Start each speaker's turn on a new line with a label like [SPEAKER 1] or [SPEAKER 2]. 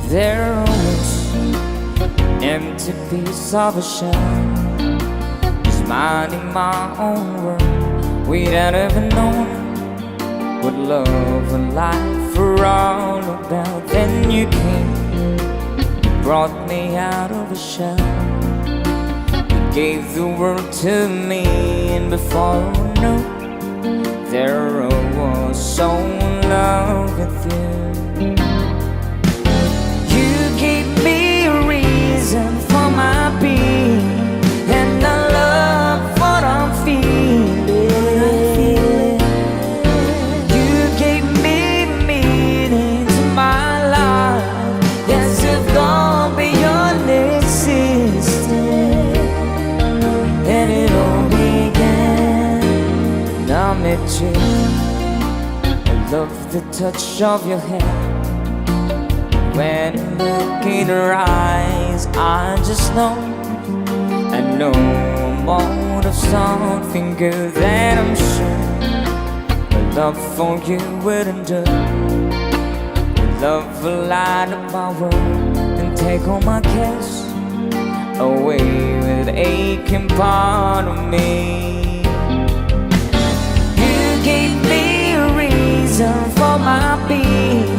[SPEAKER 1] There was empty piece of a shell, just minding my own world, without ever knowing what love and life were all about. Then you came, you brought me out of the shell, you gave the world to me, and before I knew, there I was so in love with you. You gave me a reason for my being, and I love what I'm feeling. You gave me meaning to my life, as if gone beyond existence. And it all began when I met you. I love the touch of your hand. When I look in her eyes, I just know, I know I'm out of something good that I'm sure my love for you wouldn't do. Your love will light up my world and take all my cares away with the aching part of me. You gave me a reason for my being,